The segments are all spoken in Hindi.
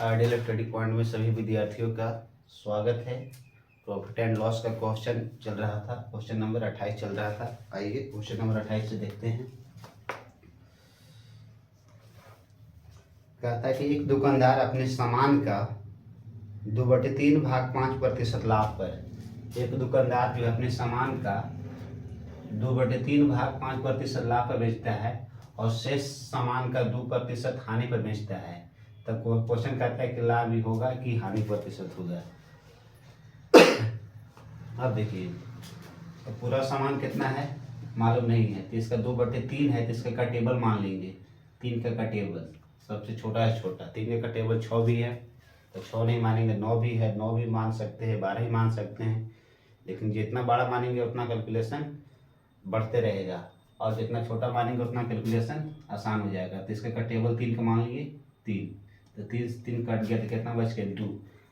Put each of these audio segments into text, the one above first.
आइडियल स्टडी पॉइंट में सभी विद्यार्थियों का स्वागत है। प्रॉफिट एंड लॉस का क्वेश्चन चल रहा था, क्वेश्चन नंबर 28 चल रहा था। आइए क्वेश्चन नंबर 28 से देखते हैं। कहता है कि एक दुकानदार अपने सामान का 2/3 भाग 5% लाभ पर, एक दुकानदार जो अपने सामान का 2/3 भाग 5% लाभ पर बेचता है और शेष सामान का 2% हानि पर बेचता है। तब क्वेश्चन कहता है कि लाभ भी होगा कि हानि प्रतिशत होगा। अब देखिए, तो पूरा सामान कितना है मालूम नहीं है, तो इसका 2/3 है, तो इसका का टेबल मान लेंगे। 3 का टेबल सबसे छोटा है, छोटा 3 का टेबल 6 भी है, तो 6 नहीं मानेंगे, 9 भी है, 9 भी मान सकते हैं, 12 ही मान सकते हैं। लेकिन जितना बड़ा मानेंगे उतना कैलकुलेशन बढ़ते रहेगा, और जितना छोटा मानेंगे उतना कैलकुलेशन आसान हो जाएगा। तो इसका टेबल 3 का मान लिए 3, तो 3 कट गया, तो कितना बच गया 2।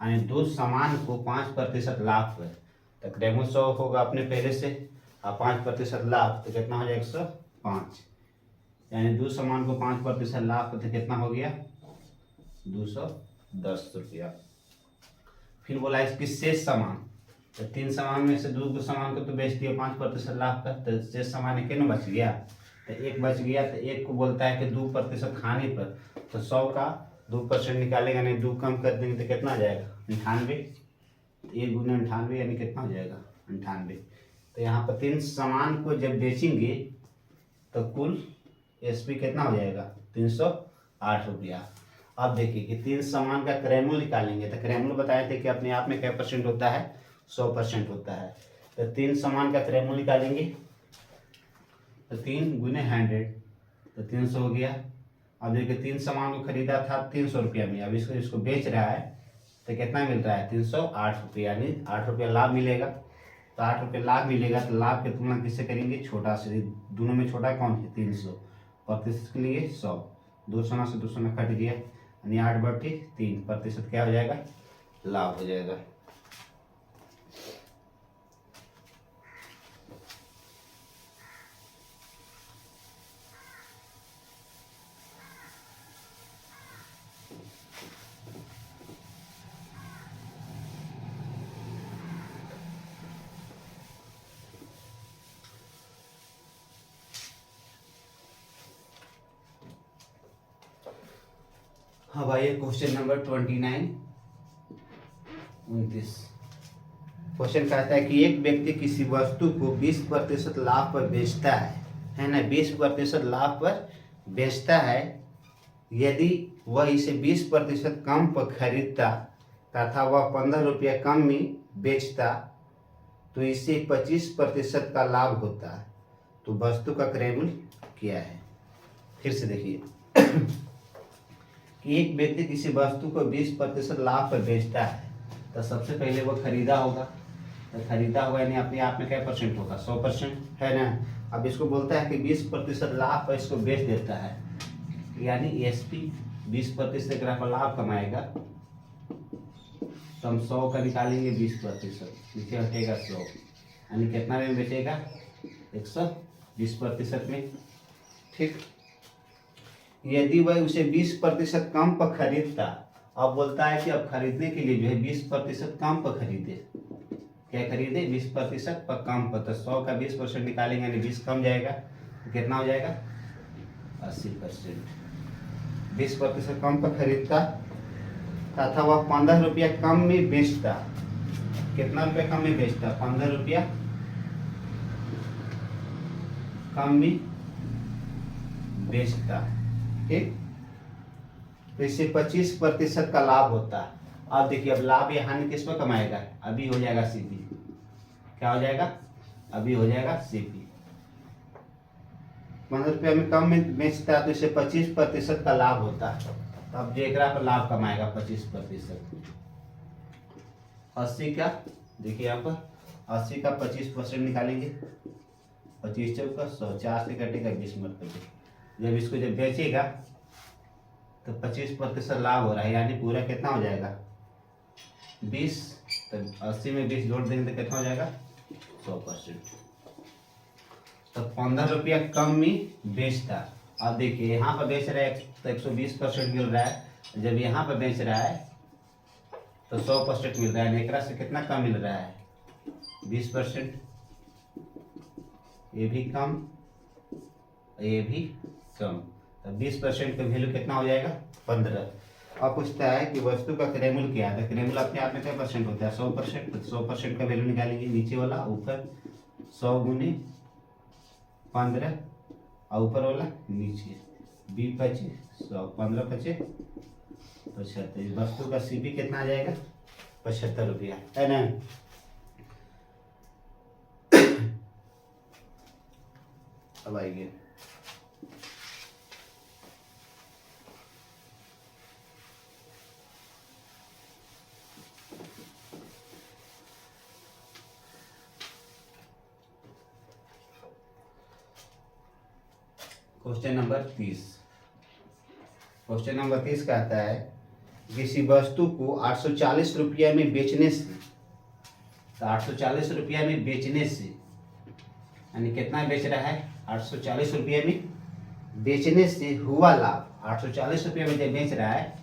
यानी 2 सामान को 5% लाभ पर, तो क्रेमो 100 होगा अपने पहले से, और 5% लाभ तो कितना हो जाएगा 105। यानी 2 सामान को 5% लाभ पर, तो कितना हो गया 210 रुपया। फिर बोला इसकी शेष सामान, तो 3 सामान में से 2 सामान को तो बेच दिया 5% लाभ पर, तो शेष सामान कितना बच गया, तो 1 बच गया। तो 1 को बोलता है कि 2% हानि पर, तो 100 का 2% निकालेंगे, नहीं 2 कम कर देंगे तो कितना आ जाएगा 98। 1 गुना 98 यानी कितना हो जाएगा 98। तो यहाँ पर 3 सामान को जब बेचेंगे तो कुल एसपी कितना हो जाएगा 308 रुपया। अब देखिए कि 3 सामान का क्रयमूल्य निकालेंगे, तो क्रयमूल्य बताए थे कि अपने आप में क्या % होता है, 100% होता है। तो 3 सामान का क्रयमूल्य निकालेंगे, तो 3 गुने 100, तो 300 हो गया। अब देखिए 3 सामान को खरीदा था 300 रुपया में, अब इसको बेच रहा है तो कितना मिल रहा है 308 रुपया, यानी 8 रुपया लाभ मिलेगा। तो 8 रुपये लाभ मिलेगा, तो लाभ की तुलना किससे करेंगे, छोटा से। दोनों में छोटा कौन है 300, प्रतिशत के लिए 100, 200 से 200 कट गया, यानी 8/3 % क्या हो जाएगा, लाभ हो जाएगा। हाँ भाई, क्वेश्चन नंबर 29 29 क्वेश्चन कहता है कि एक व्यक्ति किसी वस्तु को 20% लाभ पर बेचता है ना, 20% लाभ पर बेचता है। यदि वह इसे 20% कम पर खरीदता तथा वह 15 रुपया कम में बेचता तो इसे 25% का लाभ होता। तो वस्तु का क्रयमूल्य क्या है। फिर से देखिए कि एक व्यक्ति किसी वस्तु को 20% लाभ पर बेचता है, तो सबसे पहले वो खरीदा होगा, तो खरीदा हुआ यानी अपने आप में क्या % होगा 100% है ना। अब इसको बोलता है कि 20% लाभ पर इसको बेच देता है, यानी एसपी 20% पर लाभ कमाएगा, तो हम 100 का निकालेंगे 20%, नीचे हटेगा 100, यानी कितना में बेचेगा 120% में। ठीक, यदि वह उसे 20% कम पर खरीदता, अब बोलता है कि अब खरीदने के लिए जो है 20% कम पर खरीदे, क्या खरीदे 20% पर कम पर, तो 100 का 20% निकालेंगे यानी 20 कम जाएगा, तो कितना हो जाएगा 80%। 20% कम पर खरीदता तथा वह 15 रुपया कम में बेचता, कितना रुपया कम में बेचता 15 रुपया कम में बेचता। ठीक, तो इससे 25% का लाभ होता है। अब देखिए, अब लाभ या हानि किस पर कमाएगा, अभी हो जाएगा सीपी, क्या हो जाएगा अभी हो जाएगा सीपी। 15 रुपया में कम में बेचता है तो इससे 25% का लाभ होता है। तो अब जेकरा पर लाभ कमाएगा 25%, 80 का, देखिए यहाँ पर 80 का 25% निकालेंगे, 25 चौका 100, 4 से कटेगा 20 मत कटेगा। जब इसको जब बेचेगा तो 25% लाभ हो रहा है, यानी पूरा कितना हो जाएगा 20, तो 80 में 20 जोड़ देंगे तो कितना हो जाएगा 100%। तो 15 रुपया कम में बेचता, अब देखिए यहाँ पर बेच रहा है तो 120% मिल रहा है, जब यहाँ पर बेच रहा है तो 100% मिल रहा है। एकरा से कितना कम मिल रहा है? 20%। ये भी कम, ये भी कम, तो 20% का वैल्यू कितना हो जाएगा? 15। अब पूछता है कि वस्तु का क्रय मूल्य क्या है, तो क्रय मूल्य अपने आप में क्या परसेंट होता है? 100%। तो 100% का वैल्यू निकालेंगे, नीचे वाला ऊपर 100 गुने 15 और ऊपर वाला नीचे 20 25 100 15 25 75। वस्तु का सीपी कितना आ जाएगा? 75 रुपया, है ना। अब आइए क्वेश्चन नंबर 30। क्वेश्चन नंबर 30 कहता है किसी वस्तु को 840 रुपया में बेचने से, तो 840 रुपया में बेचने से यानी कितना बेच रहा है? 840 रुपये में बेचने से हुआ लाभ। 840 रुपये में जब बेच रहा है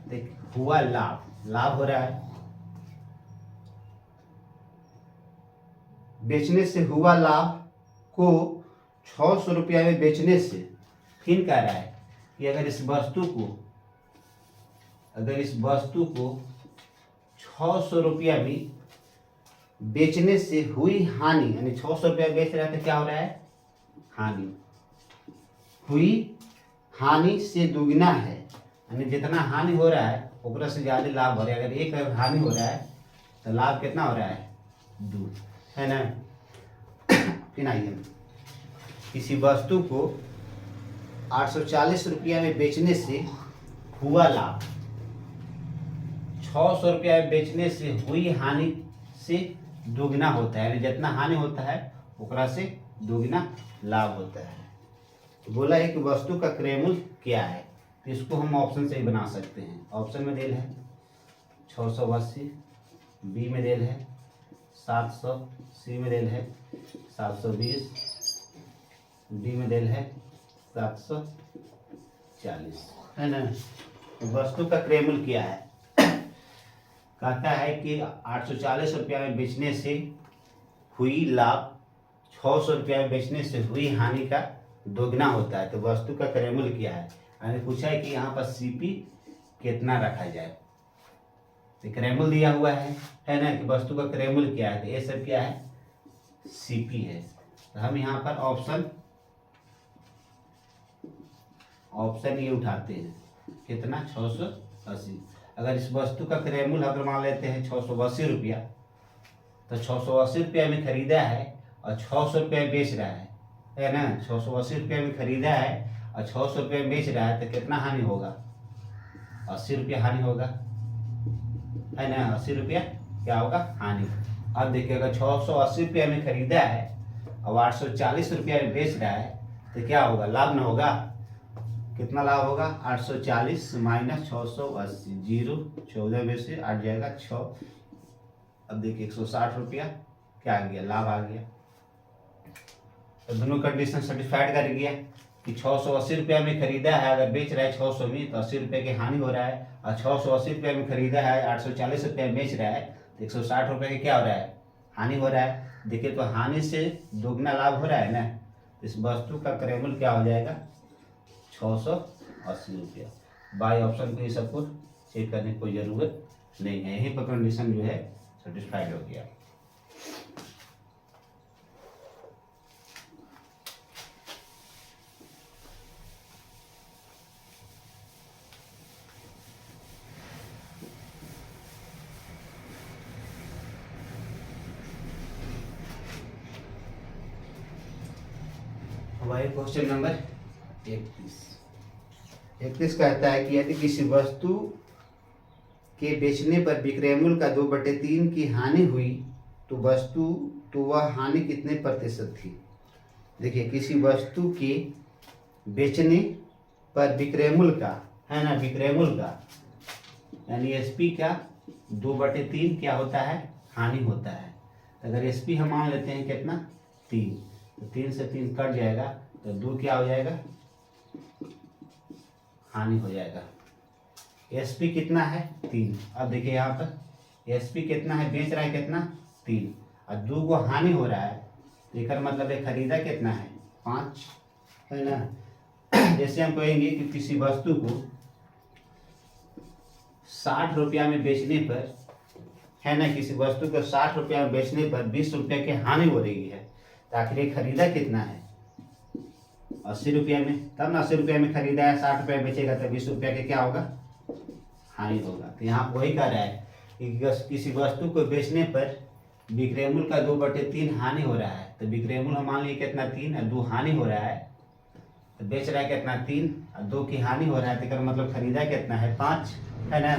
तो हुआ लाभ, लाभ हो रहा है। बेचने से हुआ लाभ को 600 रुपया में बेचने से, फिर कह रहा है कि अगर इस वस्तु को 600 रुपया में बेचने से हुई हानि, यानी 600 रुपया बेच रहा है तो क्या हो रहा है? हानि हुई, हानि से दुगना है, यानी जितना हानि हो रहा है उतना से ज्यादा लाभ हो रहा है। अगर एक हानि हो रहा है तो लाभ कितना हो रहा है? 2, है ना। फिर आइए, किसी वस्तु को 840 रुपया में बेचने से हुआ लाभ 600 रुपया में बेचने से हुई हानि से दुगना होता है, यानी जितना हानि होता है उकरा से दुगना लाभ होता है। तो बोला है कि वस्तु का क्रय मूल्य क्या है, तो इसको हम ऑप्शन से ही बना सकते हैं। ऑप्शन में देल है 680, बी में देल है 700, सी में देल है 720, डी में देल है 740, है ना। तो वस्तु का क्रय मूल्य क्या है? कहता है कि 840 रुपया में बेचने से हुई लाभ 600 रुपया में बेचने से हुई हानि का दोगुना होता है। तो वस्तु का क्रय मूल्य क्या है? मैंने पूछा है कि यहाँ पर सीपी कितना रखा जाए। तो क्रय मूल्य दिया हुआ है ना, कि वस्तु का क्रय मूल्य क्या है, तो ये सब क्या है? सीपी है। तो हम यहाँ पर ऑप्शन ये उठाते हैं, कितना? 680। अगर इस वस्तु का क्रय मूल्य अगर मान लेते हैं 680 रुपया, तो 680 रुपया में खरीदा है और 600 रुपया में बेच रहा है ना। 680 रुपया में खरीदा है और 600 रुपया में बेच रहा है, तो कितना हानि होगा? 80 रुपया हानि होगा, है ना। 80 रुपया क्या होगा? हानि। अब देखिए, अगर 680 रुपया में खरीदा है और 840 रुपया में बेच रहा है तो क्या होगा? लाभ ना होगा। कितना लाभ होगा? 840 माइनस 680, 0 14 में से 8 जाएगा 6। अब देखिए 160 रुपया क्या आ गया? लाभ आ गया। तो दोनों कंडीशन सेटिस्फाइड कर गया कि 680 रुपया में खरीदा है, अगर बेच रहा है 600 में, तो 80 रुपये की हानि हो रहा है। और 680 रुपया में खरीदा है, 840 रुपया में बेच रहा है, तो 160 रुपये का क्या हो रहा है? हानि हो रहा है। देखिए, तो हानि से दोगुना लाभ हो रहा है ना। इस वस्तु का क्रय मूल्य क्या हो जाएगा? 680 रुपया। बाई ऑप्शन को ये सबको चेक करने की कोई ज़रूरत नहीं है, यहीं पर कंडीशन जो है सेटिस्फाइड हो गया। हमारे क्वेश्चन नंबर 31 कहता है कि यदि किसी वस्तु के बेचने पर विक्रय मूल्य का 2/3 की हानि हुई तो वह हानि कितने प्रतिशत थी? देखिए, किसी वस्तु के बेचने पर विक्रय मूल्य का, है ना, विक्रय मूल्य का यानी एसपी का 2/3 क्या होता है? हानि होता है। अगर एसपी हम मान लेते हैं कितना? 3, तो 3 से 3 कट जाएगा, तो 2 क्या हो जाएगा? हानि हो जाएगा। एसपी कितना है 3। अब देखिए यहाँ पर एसपी कितना है, बेच रहा है कितना 3 और 2 को हानि हो रहा है, तो इसका मतलब है खरीदा कितना है 5, है ना। जैसे हम कहेंगे कि किसी वस्तु को 60 रुपया में बेचने पर, है ना, किसी वस्तु को 60 रुपया में बेचने पर 20 रुपये की हानि हो रही है, तो आखिर ये खरीदा कितना है 80 रुपया में, तब ना 80 रुपया में खरीदा है, 60 रुपया बेचेगा तो 20 रुपया के क्या होगा हानि होगा। तो यहाँ वही कह रहा है कि किसी वस्तु को बेचने पर विक्रय मूल्य का 2/3 हानि हो रहा है, तो विक्रय मूल्य मान लीजिए कितना 3 और 2 हानि हो रहा है, तो बेच रहा है कितना 3 और 2 की हानि हो रहा है, तो इसका मतलब खरीदा कितना है 5, है ना।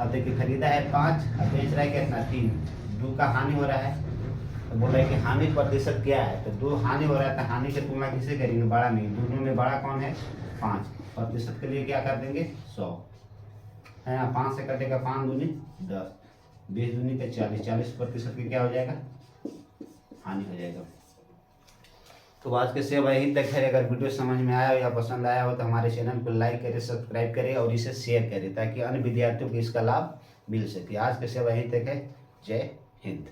अब देखिए खरीदा है 5 और बेच रहा है कितना 3, 2 का हानि हो रहा है, तो बोल रहा है कि हानि प्रतिशत क्या है, तो 2 हानि हो रहा है, तो हानि की तुलना किसे करेंगे, बड़ा नहीं, दोनों में बड़ा कौन है 5, प्रतिशत के लिए क्या कर देंगे 100, है ना। 5 से कटेगा 5 दूनी 10, 20 दूनी का 40, 40% के क्या हो जाएगा हानि हो जाएगा। तो आज के सेवा यही तक है। अगर वीडियो समझ में आया हो या पसंद आया हो तो हमारे चैनल को लाइक करें, सब्सक्राइब करें और इसे शेयर करें ताकि अन्य विद्यार्थियों को इसका लाभ मिल सके। आज के सेवा यही तक है। जय हिंद।